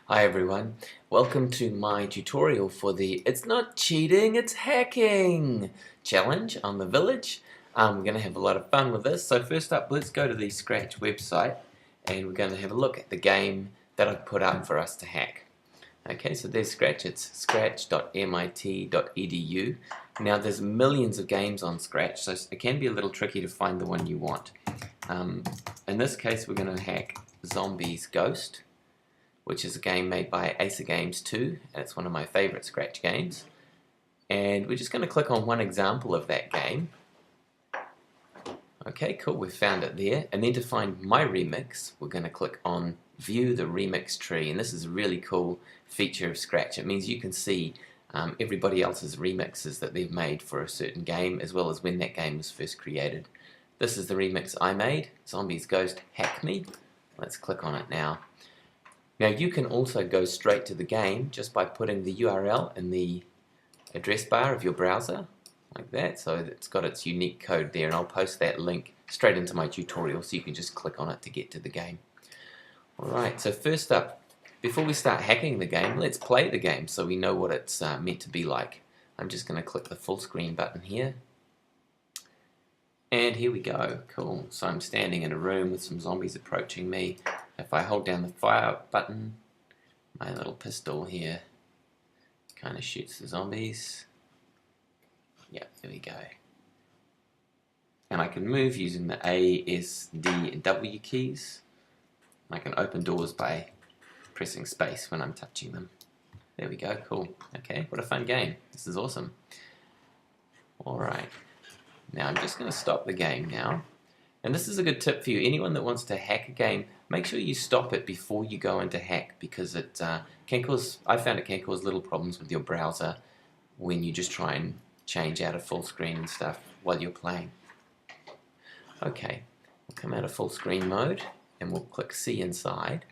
Hi everyone, welcome to my tutorial for the It's Not Cheating, It's Hacking challenge on the Village. We're going to have a lot of fun with this. So first up, let's go to the Scratch website and we're going to have a look at the game that I've put up for us to hack. Okay, so there's Scratch, it's scratch.mit.edu. Now there's millions of games on Scratch, so it can be a little tricky to find the one you want. In this case we're going to hack Zombies Ghost, which is a game made by Acer Games 2, and it's one of my favorite Scratch games. And we're just going to click on one example of that game. Okay, cool, we've found it there. And then to find my remix, we're going to click on View the Remix Tree, and this is a really cool feature of Scratch. It means you can see everybody else's remixes that they've made for a certain game, as well as when that game was first created. This is the remix I made, Zombies Ghost Hack Me. Let's click on it now. Now you can also go straight to the game just by putting the URL in the address bar of your browser, like that, so it's got its unique code there, and I'll post that link straight into my tutorial so you can just click on it to get to the game. Alright, so first up, before we start hacking the game, let's play the game so we know what it's meant to be like. I'm just going to click the full screen button here. And here we go, cool. So I'm standing in a room with some zombies approaching me. If I hold down the fire button, my little pistol here kind of shoots the zombies. Yep, there we go. And I can move using the A, S, D, and W keys. I can open doors by pressing space when I'm touching them. There we go, cool. Okay, what a fun game. This is awesome. Alright. Now I'm just going to stop the game now, and this is a good tip for you. Anyone that wants to hack a game, make sure you stop it before you go into hack, because it can cause, I found it can cause little problems with your browser when you just try and change out of full screen and stuff while you're playing. Okay, we'll come out of full screen mode and we'll click C inside.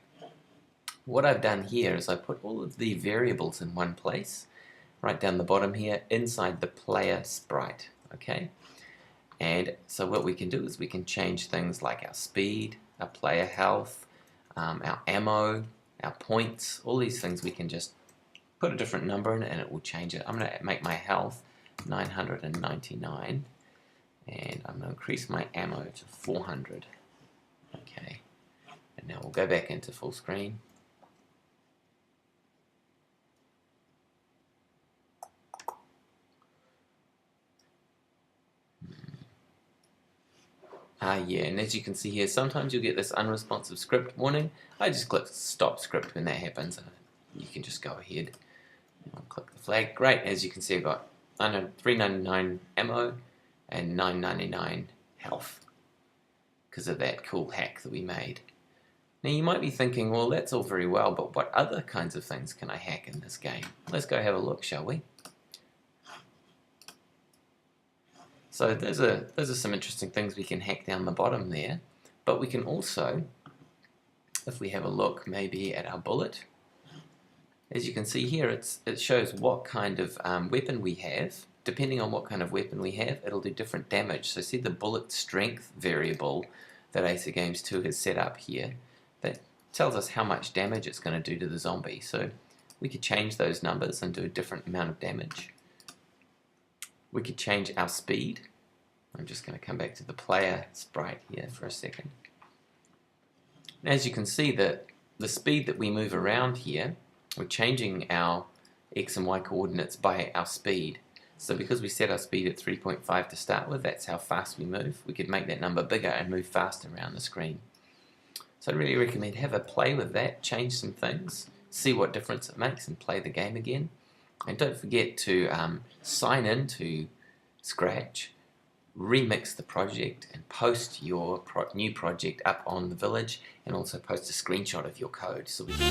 What I've done here is I put all of the variables in one place, right down the bottom here, inside the player sprite. Okay. And so what we can do is we can change things like our speed, our player health, our ammo, our points, all these things we can just put a different number in it and it will change it. I'm going to make my health 999 and I'm going to increase my ammo to 400. Okay, and now we'll go back into full screen. Yeah, and as you can see here, sometimes you'll get this unresponsive script warning. I just click stop script when that happens. You can just go ahead. I'll click the flag. Great, as you can see I've got 399 ammo and 999 health because of that cool hack that we made. Now you might be thinking, well, that's all very well, but what other kinds of things can I hack in this game? Let's go have a look, shall we? So those are some interesting things we can hack down the bottom there, but we can also, if we have a look maybe at our bullet, as you can see here it shows what kind of weapon we have. Depending on what kind of weapon we have, it'll do different damage. So see the bullet strength variable that Acer Games 2 has set up here, that tells us how much damage it's going to do to the zombie. So we could change those numbers and do a different amount of damage. We could change our speed. I'm just going to come back to the player sprite here for a second. As you can see, the speed that we move around here, we're changing our X and Y coordinates by our speed. So because we set our speed at 3.5 to start with, that's how fast we move. We could make that number bigger and move faster around the screen. So I'd really recommend have a play with that, change some things, see what difference it makes and play the game again. And don't forget to sign in to Scratch, remix the project and post your new project up on the Village, and also post a screenshot of your code so we can